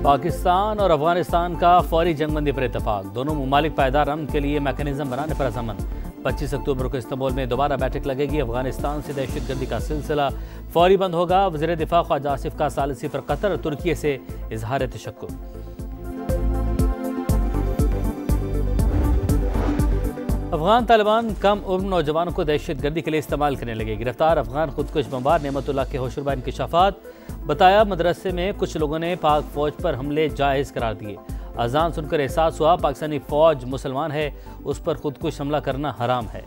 पाकिस्तान और अफगानिस्तान का फौरी जंगबंदी पर इत्तेफाक। दोनों ममालिक पायदार अमन के लिए मैकेनिज्म बनाने पर अज़मन। 25 अक्टूबर को इस्तांबुल में दोबारा बैठक लगेगी। अफगानिस्तान से दहशतगर्दी का सिलसिला फौरी बंद होगा। वज़ीर दिफा ख्वाजा आसिफ का सालिसी पर कतर और तुर्की से इजहार तशक्कुर। अफगान तालिबान कम उम्र नौजवानों को दहशतगर्दी के लिए इस्तेमाल करने लगे। गिरफ्तार अफगान खुदकुश बमबार नेमतुल्लाह के होशरुबा इंकशाफात। बताया मदरसे में कुछ लोगों ने पाक फौज पर हमले जायज़ करार दिए। अजान सुनकर एहसास हुआ पाकिस्तानी फौज मुसलमान है, उस पर खुदकुश हमला करना हराम है।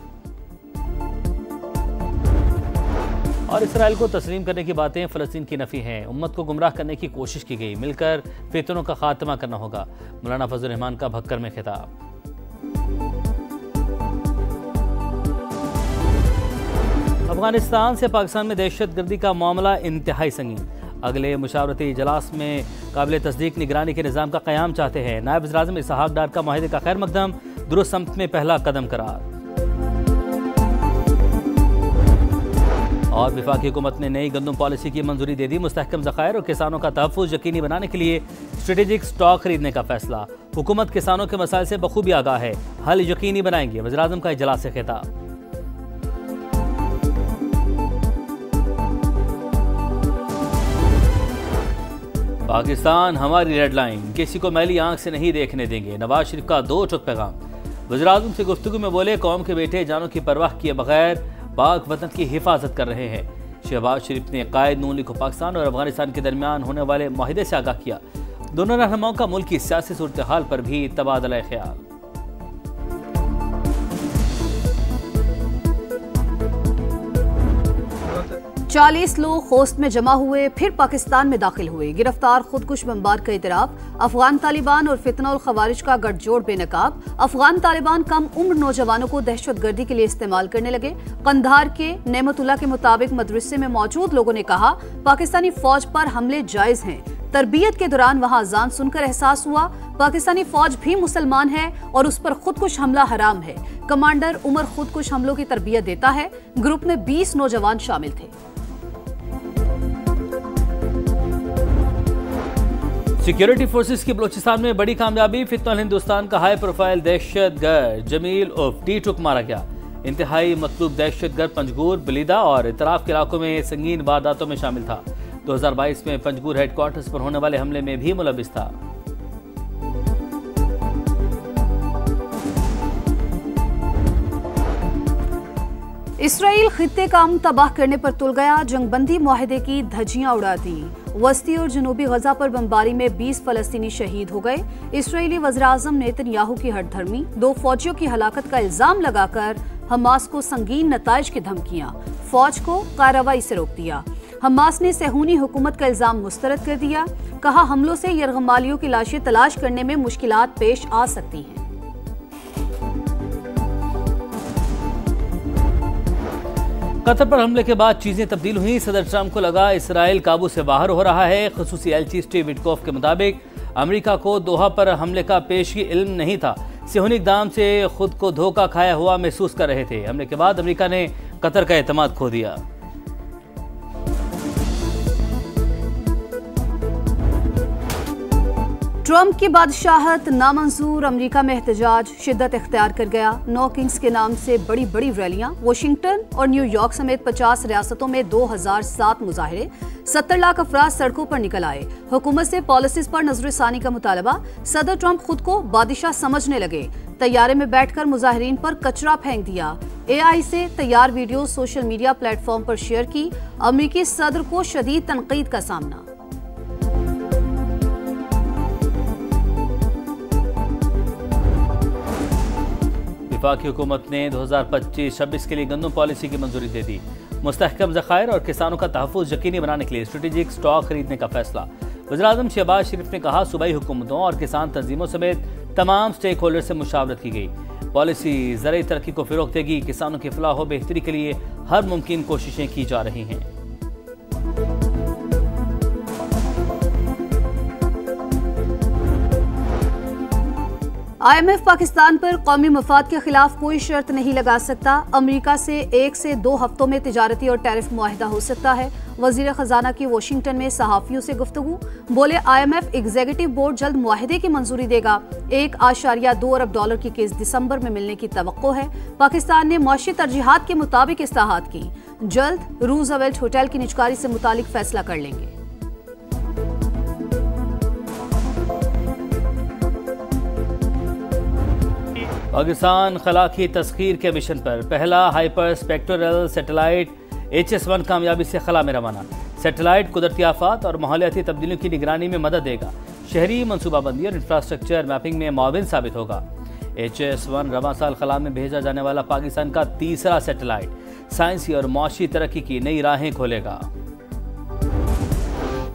और इसराइल को तस्लीम करने की बातें फ़लस्तीन की नफ़ी हैं। उम्मत को गुमराह करने की कोशिश की गई। मिलकर फितनों का खात्मा करना होगा। मौलाना फजल रहमान का भक्कर में खिताब। अफगानिस्तान से पाकिस्तान में दहशतगर्दी का मामला इंतहाई संगीन। अगले मुशावरती इजलास में काबिल तस्दीक निगरानी के निज़ाम का क़याम चाहते हैं। नायब वज़ीर-ए-आज़म इसहाक डार का माहिदे का खैर मकदम, दुरुस्त समत में पहला कदम करार। और वफाकी हुकूमत ने नई गंदम पॉलिसी की मंजूरी दे दी। मुस्तहकम ज़खायर और किसानों का तहफ़्फ़ुज़ यकीनी बनाने के लिए स्ट्रेटेजिक स्टॉक खरीदने का फैसला। हुकूमत किसानों के मसाइल से बखूबी आगाह है, हल यकीनी बनाएंगे। वज़ीर-ए-आज़म का इजलास से खिताब। पाकिस्तान हमारी रेड लाइन, किसी को मैली आंख से नहीं देखने देंगे। नवाज शरीफ का दो टुक पैगाम। वज़ीर-ए-आज़म से गुफ्तगू में बोले कौम के बेटे जानों की परवाह किए बगैर पाक वतन की हिफाजत कर रहे हैं। शहबाज शरीफ ने कायद नून लीग को पाकिस्तान और अफगानिस्तान के दरमियान होने वाले माहिदे से आगाह किया। दोनों रहनुमाओं का मुल्क की सियासी सूरत हाल पर भी तबादला ख्याल। चालीस लोग खोस्त में जमा हुए, फिर पाकिस्तान में दाखिल हुए। गिरफ्तार खुदकुश बमबार का इतराफ। अफगान तालिबान और फितना और खवारिज का गठजोड़ बेनकाब। अफगान तालिबान कम उम्र नौजवानों को दहशतगर्दी के लिए इस्तेमाल करने लगे। कंधार के नेमतुल्लाह के मुताबिक मदरसे में मौजूद लोगों ने कहा पाकिस्तानी फौज पर हमले जायज हैं। तरबियत के दौरान वहां अजान सुनकर एहसास हुआ पाकिस्तानी फौज भी मुसलमान है और उस पर खुदकुश हमला हराम है। कमांडर उमर खुदकुश हमलों की तरबियत देता है। ग्रुप में 20 नौजवान शामिल थे। सिक्योरिटी फोर्सेस की बलूचिस्तान में बड़ी कामयाबी। फितनल हिंदुस्तान का हाई प्रोफाइल दहशतगर्द जमील उर्फ टीटुक मारा गया। इंतहाई मतलूब दहशतगर्द पंजगूर, बलीदा और इतराफ के इलाकों में संगीन वारदातों में शामिल था। 2022 में पंजगूर हेडक्वार्टर्स पर होने वाले हमले में भी मुलविस था। इसराइल खित्ते का अमन तबाह करने पर तुल गया। जंगबंदी मुआहदे की धज्जियां उड़ा दी। वस्ती और जनूबी गजा पर बमबारी में 20 फलस्तीनी शहीद हो गए। इसराइली वज़ीर-ए-आज़म नेतन्याहू की हठधर्मी। 2 फौजियों की हलाकत का इल्जाम लगाकर हमास को संगीन नताइज की धमकियां। फौज को कार्रवाई से रोक दिया। हमास ने सेहूनी हुकूमत का इल्जाम मुस्तरद कर दिया। कहा हमलों से यरगमालियों की लाशें तलाश करने में मुश्किलात पेश आ सकती हैं। कतर पर हमले के बाद चीजें तब्दील हुई। सदर ट्रंप को लगा इसराइल काबू से बाहर हो रहा है। खुसूसी एलची स्टीव विटकॉफ के मुताबिक अमेरिका को दोहा पर हमले का पेशगी इल्म नहीं था। सेहूनी इक़दाम से खुद को धोखा खाया हुआ महसूस कर रहे थे। हमले के बाद अमेरिका ने कतर का एतमाद खो दिया। ट्रंप की बादशाहत नामंजूर। अमेरिका में एहतजाज शिद्दत इख्तियार कर गया। 9 किंग्स के नाम से बड़ी बड़ी रैलियां। वाशिंगटन और न्यूयॉर्क समेत 50 रियासतों में 2007 मुजाहरे। 70 लाख अफराद सड़कों पर निकल आए। हुकूमत से पॉलिसीज पर नजरसानी का मुतालबा। सदर ट्रंप खुद को बादशाह समझने लगे। तैयारे में बैठकर मुजाहिरीन पर कचरा फेंक दिया। AI से तैयार वीडियो सोशल मीडिया प्लेटफॉर्म पर शेयर की। अमेरिकी सदर को शदीद तनकीद का सामना। वफाकी हुकूमत ने 2025-26 के लिए गंदम पॉलिसी की मंजूरी दे दी। मुस्तहकम ज़खायर और किसानों का तहफ़्फ़ुज़ यकीनी बनाने के लिए स्ट्रेटेजिक स्टॉक खरीदने का फैसला। वज़ीर-ए-आज़म शहबाज शरीफ ने कहा सूबाई हुकूमतों और किसान तंजीमों समेत तमाम स्टेक होल्डर से मुशावरत की गई। पॉलिसी ज़राई तरक्की को फ़रोग़ देगी। किसानों की फलाह व बेहतरी के लिए हर मुमकिन कोशिशें की जा रही हैं। IMF पाकिस्तान पर कौमी मफाद के खिलाफ कोई शर्त नहीं लगा सकता। अमेरिका से 1 से 2 हफ्तों में तिजारती और टैरिफ मुआहिदा हो सकता है। वजीर खजाना की वॉशिंगटन में सहाफियों से गुफ्तगू, बोले IMF एग्जीक्यूटिव बोर्ड जल्द मुआहिदे की मंजूरी देगा। $1.2 अरब की किस्त दिसंबर में मिलने की तवक्को है। पाकिस्तान ने मुआशी तरजीहात के मुताबिक इस्लाहात की, जल्द रूजवेल्ट होटल की निजकारी से मुतालिक फैसला कर लेंगे। पाकिस्तान खला की तस्खीर के मिशन पर पहला हाइपर स्पेक्ट्रल सैटेलाइट HS-1 कामयाबी से खला में रवाना। सैटेलाइट कुदरती आफात और माहौलियाती तब्दीलियों की निगरानी में मदद देगा। शहरी मनसूबाबंदी और इंफ्रास्ट्रक्चर मैपिंग में मुआविन साबित होगा। HS-1 रवां साल खला में भेजा जाने वाला पाकिस्तान का तीसरा सैटेलाइट साइंसी और मुआशी तरक्की की नई राहें खोलेगा।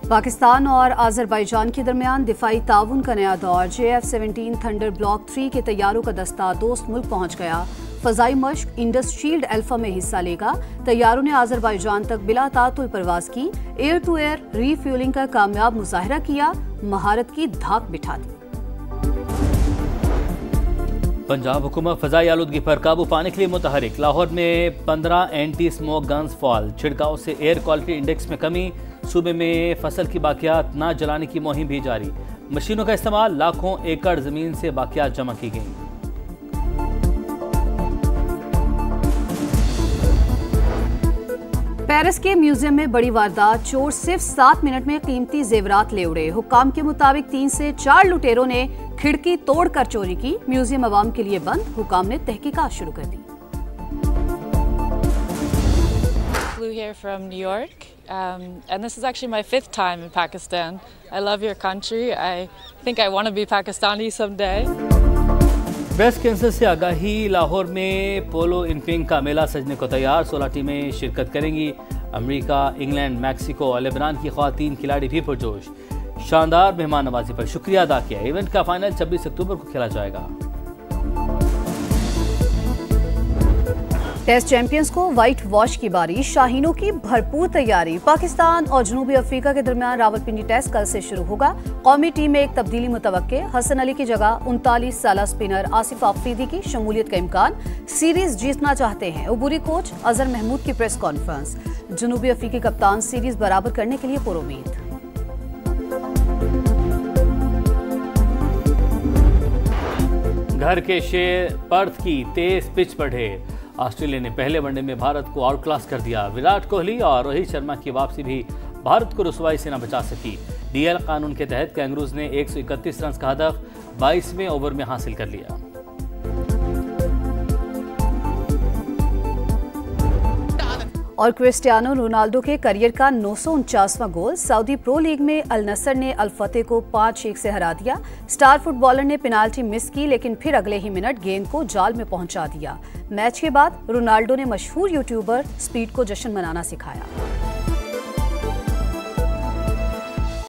पाकिस्तान और आज़रबाईजान के दरमियान दिफाई ताउन का नया दौर। JF-17 थंडर ब्लॉक 3 के तैयारों का दस्ता दोस्त मुल्क पहुंच गया। फजाई मश्क इंडस शील्ड अल्फा में हिस्सा लेगा। तैयारों ने आज़रबाईजान तक बिला तातुल परवाज की, एयर टू एयर रीफ्यूलिंग का कामयाब मुजाहिरा किया, महारत की धाक बिठा दी। पंजाब हुकूमत फजाई आलूदगी पर काबू पाने के लिए मुतहरिक। लाहौर में 15 एंटी स्मोक गन्स फॉल। छिड़काव से एयर क्वालिटी इंडेक्स में कमी। सूबे में फसल की बाकियात न जलाने की मुहिम भी जारी। मशीनों का इस्तेमाल, लाखों एकड़ जमीन से बाकियात जमा की गई। पेरिस के म्यूजियम में बड़ी वारदात। चोर सिर्फ 7 मिनट में कीमती जेवरात ले उड़े। हुक्काम के मुताबिक 3 से 4 लुटेरों ने खिड़की तोड़कर चोरी की। म्यूजियम अवाम के लिए बंद। हुक्काम ने तहकीकात शुरू कर दी। Flew here from New York, and this is actually my 5th time in Pakistan. I love your country. I think I want to be Pakistani someday. Breast cancer से आगाही। लाहौर में पोलो इनपिंग का मेला सजने को तैयार। 16 टीमें शिरकत करेंगी। अमेरिका, इंग्लैंड, मैक्सिको और लेबनान की ख्वातीन खिलाड़ी भी पुरजोश। शानदार मेहमान नवाजी पर शुक्रिया अदा किया। इवेंट का फाइनल 26 अक्टूबर को खेला जाएगा। टेस्ट चैंपियंस को व्हाइट वॉश की बारी। शाहीनों की भरपूर तैयारी। पाकिस्तान और जनूबी अफ्रीका के दरमियान रावलपिंडी टेस्ट कल से शुरू होगा। कौमी टीम में एक तब्दीली मुतवक्के। हसन अली की जगह 39 साला स्पिनर आसिफ आफरीदी की शमूलियत का इम्कान। सीरीज जीतना चाहते हैं उबूरी कोच अजहर महमूद की प्रेस कॉन्फ्रेंस। जनूबी अफ्रीकी कप्तान सीरीज बराबर करने के लिए पुरुमीद। घर के शेर पर्थ की तेज पिच पर ढेर। ऑस्ट्रेलिया ने पहले वनडे में भारत को आउट क्लास कर दिया। विराट कोहली और रोहित शर्मा की वापसी भी भारत को रुसवाई से न बचा सकी। DL कानून के तहत कैंगरूज ने 131 रन का हदफ 22वें ओवर में हासिल कर लिया। और क्रिस्टियानो रोनाल्डो के करियर का 949वां गोल। सऊदी प्रो लीग में अल नसर ने अल फतेह को 5-1 से हरा दिया। स्टार फुटबॉलर ने पेनाल्टी मिस की, लेकिन फिर अगले ही मिनट गेंद को जाल में पहुंचा दिया। मैच के बाद रोनाल्डो ने मशहूर यूट्यूबर स्पीड को जश्न मनाना सिखाया।